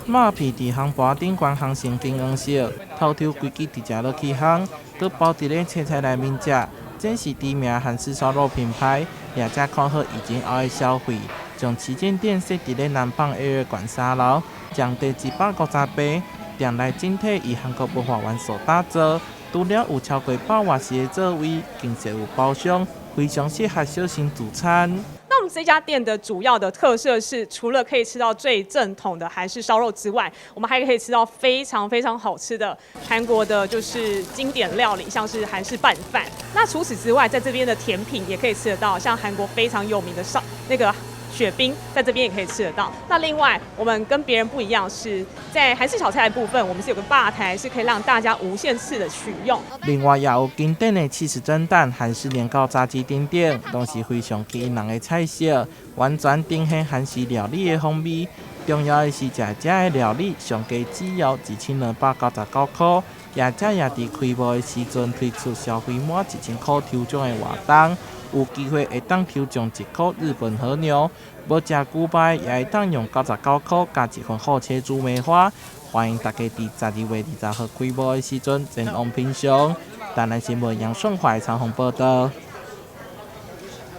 马皮伫航盘顶悬烘成金黄色，头头规矩直接落去烘，搁包伫咧青菜内面食。这是知名韩式烧肉品牌，也才看好疫情后的消费，将旗舰店设伫咧南方A2馆3楼，将地150平，店内整体以韩国文化元素打造，除了有超过100席的座位，更设有包厢，非常适合小型主餐。那我们这家店的主要的特色是，除了可以吃到最正统的韩式烧肉之外，我们还可以吃到非常非常好吃的韩国的就是经典料理，像是韩式拌饭。那除此之外，在这边的甜品也可以吃得到，像韩国非常有名的雪冰，在这边也可以吃得到。那另外，我们跟别人不一样，是在韩式炒菜的部分，我们是有个吧台，是可以让大家无限次的取用。另外，也有经典的起司蒸蛋、韩式年糕、炸鸡等等，都是非常吸引人的菜色，完全呈现韩式料理的风味。重要的是，这的料理上价只要1299块，也在伫开幕的时阵推出消费满1000块抽奖的活动。有机会会当抽中1颗日本和牛，无食久摆也会当用99块加1份好切猪梅花。欢迎大家伫12月20号开幕的时阵前往品尝。台南新闻杨顺怀采访报道。